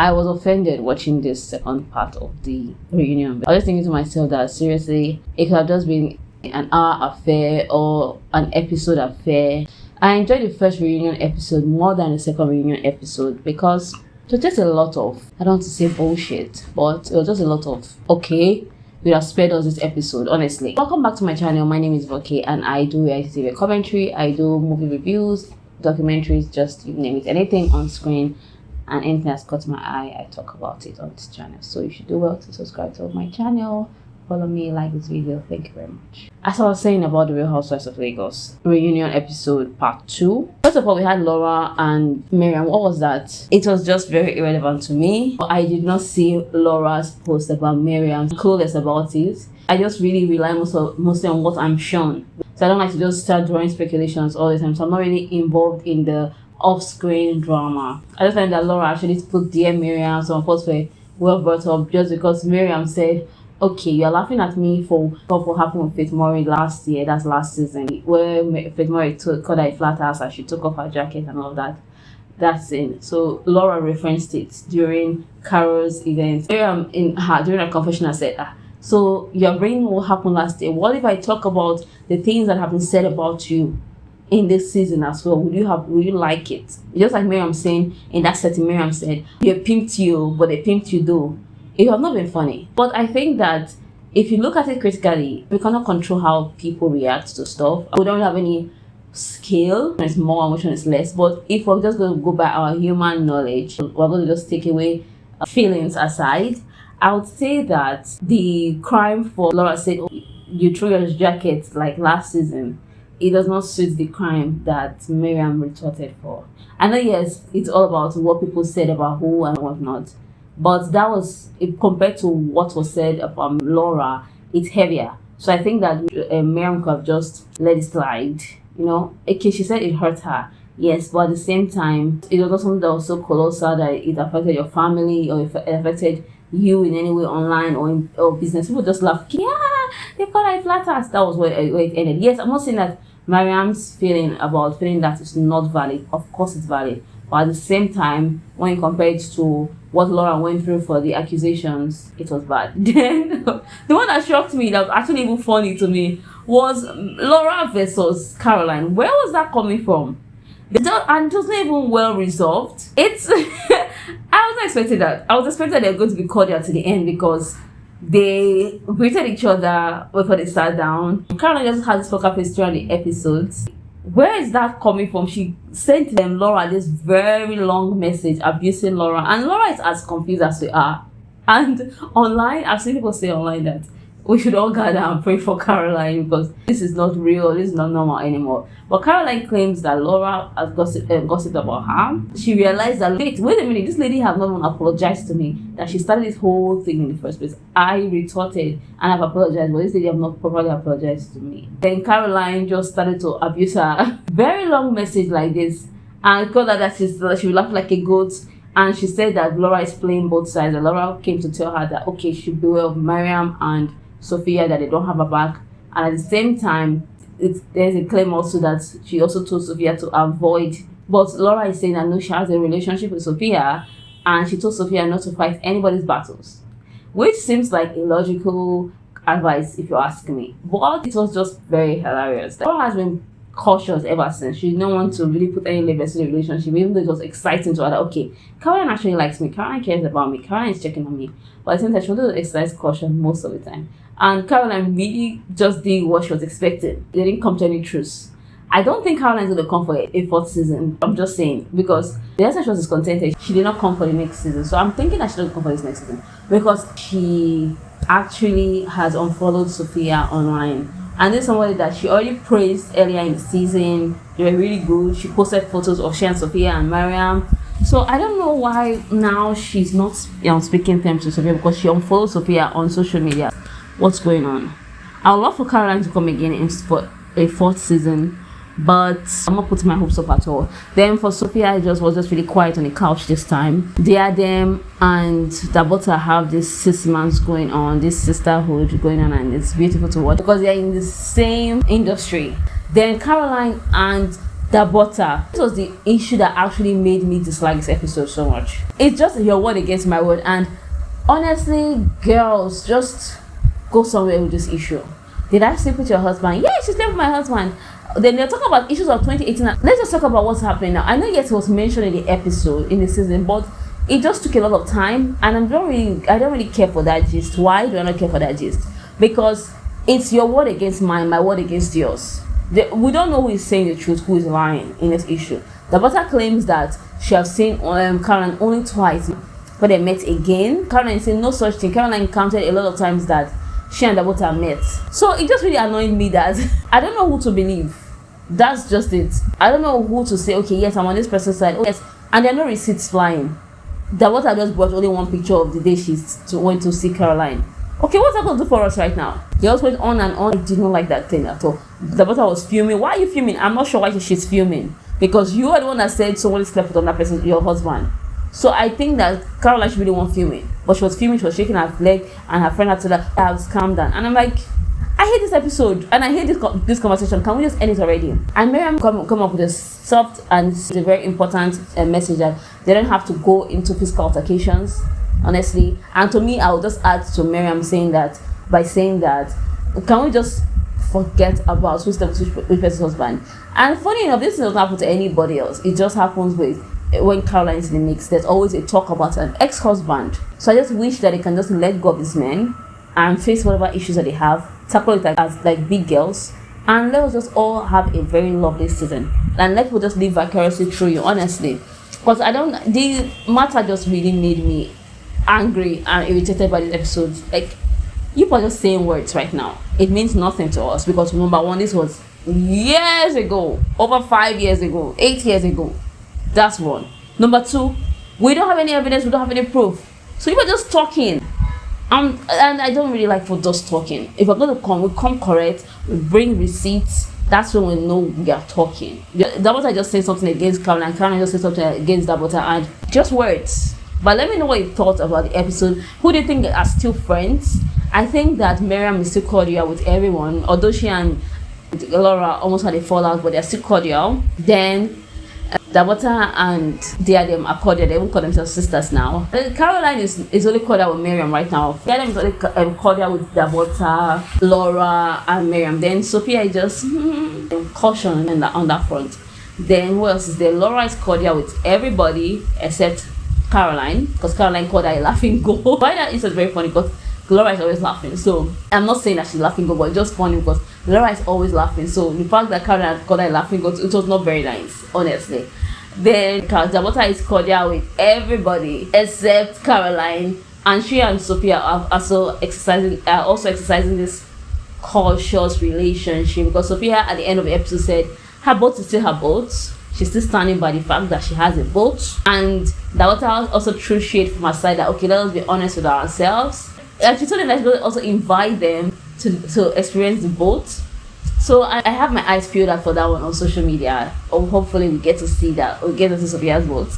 I was offended watching this second part of the reunion. I was thinking to myself that seriously, it could have just been an hour affair or an episode affair. I enjoyed the first reunion episode more than the second reunion episode because it was just a lot of, I don't want to say bullshit, but it was just a lot of, okay, you have spared us this episode, honestly. Welcome back to my channel. My name is Voke and I do reality TV commentary. I do movie reviews, documentaries, just you name it, anything on screen and anything that's caught my eye, I talk about it on this channel. So you should do well to subscribe to my channel, follow me, like this video. Thank you very much. As I was saying about the Real Housewives of Lagos reunion episode part 2. First of all, we had Laura and Miriam. What was that? It was just very irrelevant to me. I did not see Laura's post about Miriam. Clueless about it. I just really rely mostly on what I'm shown. So I don't like to just start drawing speculations all the time. So I'm not really involved in the off-screen drama. I just find that Laura actually put Dear Miriam, some posts were well brought up just because Miriam said, okay, you're laughing at me for what happened with Faith Murray last year, that's last season, where Faith Murray called her a flat ass and she took off her jacket and all of that. That's it. So Laura referenced it during Carol's event. Miriam, during her confessional, said, so you're bringing what happened last year. What if I talk about the things that have been said about you in this season as well? Would you like it? Just like Miriam saying in that setting, Miriam said, they pimped you, but they pimped you though. It has not been funny. But I think that if you look at it critically, we cannot control how people react to stuff. We don't have any scale. It's more and which one is less. But if we're just going to go by our human knowledge, we're going to just take away feelings aside, I would say that the crime for Laura said, oh, you threw your jacket like last season, it does not suit the crime that Miriam retorted for. I know, yes, it's all about what people said about who and whatnot, but that was, compared to what was said about Laura, it's heavier. So I think that Miriam could have just let it slide. You know, okay, she said it hurt her, yes, but at the same time, it was not something that was so colossal that it affected your family or it affected you in any way online or business. People just laugh, yeah, they call her a flat ass. That was where it ended. Yes, I'm not saying that Mariam's feeling that is not valid. Of course it's valid. But at the same time, when you compare it to what Laura went through for the accusations, it was bad. Then the one that shocked me, that was actually even funny to me, was Laura versus Caroline. Where was that coming from? And it wasn't even well resolved. It's I wasn't expecting that. I was expecting they were going to be cordial to the end because they greeted each other before they sat down. Caroline just had this poker face throughout the episodes. Where is that coming from? She sent them Laura this very long message abusing Laura, and Laura is as confused as we are. And online, I've seen people say online that we should all gather and pray for Caroline because this is not real, this is not normal anymore. But Caroline claims that Laura has gossiped about her. She realized that, wait a minute, this lady has not even apologized to me, that she started this whole thing in the first place. I retorted and I've apologized, but this lady has not properly apologized to me. Then Caroline just started to abuse her. Very long message like this, and called her that she would laugh like a goat. And she said that Laura is playing both sides. And Laura came to tell her that, okay, she should beware of Miriam and Sophia, that they don't have her back. And at the same time, there's a claim also that she also told Sophia to avoid. But Laura is saying that no, she has a relationship with Sophia, and she told Sophia not to fight anybody's battles, which seems like illogical advice if you ask me. But it was just very hilarious. Laura has been cautious ever since. She didn't want to really put any labels in the relationship, even though it was exciting to her that, okay, Caroline actually likes me, Caroline cares about me, Caroline is checking on me. But I think that she wanted to exercise caution most of the time. And Caroline really just did what she was expecting. They didn't come to any truce. I don't think Caroline's going to come for a fourth season. I'm just saying, because the last time she was discontented, she did not come for the next season. So I'm thinking that she doesn't come for this next season because she actually has unfollowed Sophia online. And this is somebody that she already praised earlier in the season. They were really good. She posted photos of she and Sophia and Mariam. So I don't know why now she's not speaking terms to Sophia, because she unfollowed Sophia on social media. What's going on? I would love for Caroline to come again for a fourth season, but I'm not putting my hopes up at all. Then for Sophia, I was just really quiet on the couch this time. Them and Dabota have this 6 months going on, this sisterhood going on, and it's beautiful to watch because they're in the same industry. Then Caroline and the butter. This was the issue that actually made me dislike this episode so much. It's just your word against my word, and honestly, girls, just go somewhere with this issue. Did I sleep with your husband? Yeah, she slept with my husband. Then they're talking about issues of 2018. Let's just talk about what's happening now. I know yes, it was mentioned in the episode, in the season, but it just took a lot of time, and I don't really care for that gist. Why do I not care for that gist? Because it's your word against mine, my word against yours. We don't know who is saying the truth, who is lying in this issue. The butter claims that she has seen Caroline only twice, but they met again. Caroline is saying no such thing. Caroline counted a lot of times that she and the butter met. So it just really annoyed me that I don't know who to believe. That's just it. I don't know who to say, okay, yes, I'm on this person's side. Oh, yes, and there are no receipts flying. The butter just brought only one picture of the day she went to see Caroline. Okay, what's that going to do for us right now? They also went on and on. I did not like that thing at all. The butter was fuming. Why are you fuming? I'm not sure why she's fuming. Because you are the one that said someone slept with another person, your husband. So I think that Caroline should be the one fuming. But she was fuming, she was shaking her leg, and her friend had told her, "I've calmed down." And I'm like, I hate this episode, and I hate this conversation. Can we just end it already? And Miriam come up with a soft and a very important message that they don't have to go into physical altercations, honestly. And to me, I will just add to Miriam by saying that, can we just forget about who slept with person's husband? And funny enough, this doesn't happen to anybody else. It just happens when Caroline is in the mix. There's always a talk about an ex-husband. So I just wish that they can just let go of these men and face whatever issues that they have, tackle it as big girls, and let us just all have a very lovely season. And let people just live vicariously through you, honestly. Because the matter just really made me angry and irritated by this episode. Like, you are just saying words right now. It means nothing to us because number one, this was years ago, over 5 years ago, 8 years ago. That's one. Number two, we don't have any evidence, we don't have any proof. So you were just talking. And I don't really like for just talking. If we're going to we come correct, we bring receipts, that's when we know we are talking. Dabota just said something against Caroline, Caroline just said something against Dabota, and just words. But let me know what you thought about the episode. Who do you think are still friends? I think that Miriam is still cordial with everyone, although she and Laura almost had a fallout, but they're still cordial. Then Dabota and Diadem are cordial. They won't call themselves sisters now. Caroline is only cordial with Miriam right now. Diadem is only cordial with Dabota, Laura, and Miriam. Then Sophia is just caution on that front. Then who else is there? Laura is cordial with everybody except Caroline, because Caroline called her a laughing goat. Why that is very funny, because Laura is always laughing. So I'm not saying that she's laughing goat, but it's just funny because Laura is always laughing. So the fact that Caroline called her a laughing goat, it was not very nice, honestly. Then Dabota is cordial with everybody except Caroline, and she and Sophia are also exercising this cautious relationship, because Sophia at the end of the episode said her boat is still her boat. She's still standing by the fact that she has a boat, and Dabota also threw shade from her side that, okay, let us be honest with ourselves. And she told them that she's going to also invite them to experience the boat. So I have my eyes peeled out for that one on social media. Or hopefully we get to see that. We'll get to see Sophia's boat.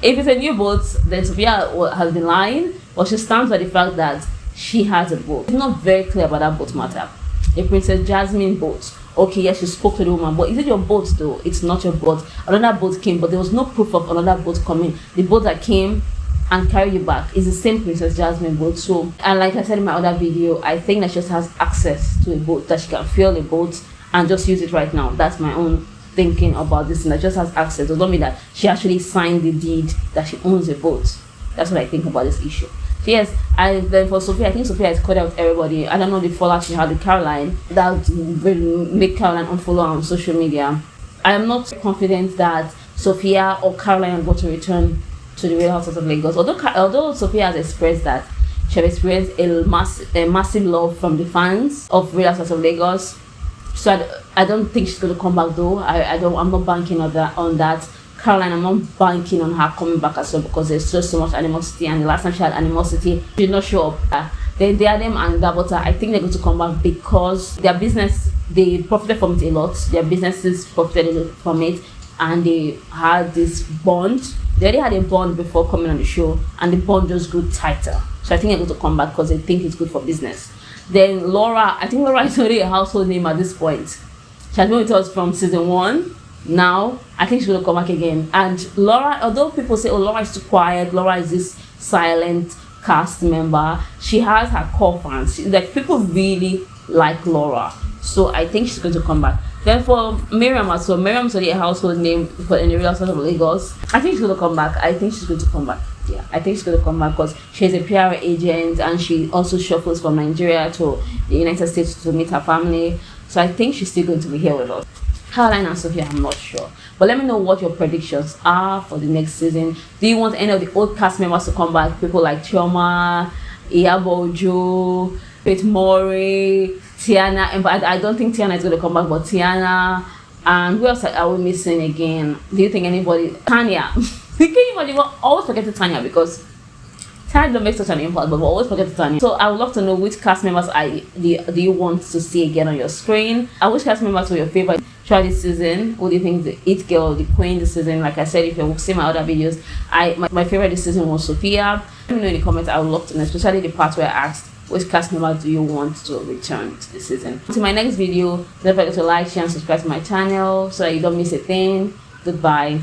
If it's a new boat, then Sophia has been lying, but she stands by the fact that she has a boat. It's not very clear about that boat matter. A Princess Jasmine boat. Okay, yes, she spoke to the woman, but is it your boat though? It's not your boat. Another boat came, but there was no proof of another boat coming. The boat that came and carried you back is the same Princess Jasmine boat. So, and like I said in my other video, I think that she just has access to a boat, that she can fill a boat and just use it right now. That's my own thinking about this, and that just has access. It doesn't mean that she actually signed the deed that she owns a boat. That's what I think about this issue. So yes, and then for Sophia, I think Sophia is caught out with everybody. I don't know the fallout she had with Caroline that will make Caroline unfollow her on social media. I am not confident that Sophia or Caroline are going to return to the Real Housewives of Lagos. Although Sophia has expressed that she has experienced a massive love from the fans of Real Housewives of Lagos, so I don't think she's going to come back though. I'm not banking on that. Caroline, I'm not banking on her coming back as well, because there's just so much animosity, and the last time she had animosity, she did not show up. They are them and Dabota. I think they're going to come back because their business, they profited from it a lot. Their businesses profited from it, and they had this bond. They already had a bond before coming on the show, and the bond just grew tighter. So I think they're going to come back because they think it's good for business. Then Laura, I think Laura is already a household name at this point. She has been with us from season 1. Now I think she's gonna come back again. And Laura, although people say, oh, Laura is too quiet, Laura is this silent cast member, she has her core fans. Like, people really like Laura, so I think she's going to come back. Then for Miriam as well, Miriam's already a household name for in the Real Housewives of Lagos. I think she's going to come back. I think she's going to come back. Yeah, I think she's going to come back because she's a PR agent and she also shuffles from Nigeria to the United States to meet her family. So I think she's still going to be here with us. Caroline and Sophia, I'm not sure. But let me know what your predictions are for the next season. Do you want any of the old cast members to come back? People like Chioma, Iyabojo, Faith Mori, Tiana. But I don't think Tiana is going to come back, but Tiana. And who else are we missing again? Do you think anybody? Tanya. Can you imagine? We're always forgetting Tanya because Tanya don't make such an impact, but we always forget Tanya. So I would love to know which cast members do you want to see again on your screen, and which cast members were your favorite throughout this season. What do you think the it girl, the queen this season? Like I said, if you see my other videos, my favorite this season was Sophia. Let me know in the comments. I would love to know, especially the part where I asked which cast member do you want to return to this season. To my next video, don't forget to like, share, and subscribe to my channel so that you don't miss a thing. Goodbye.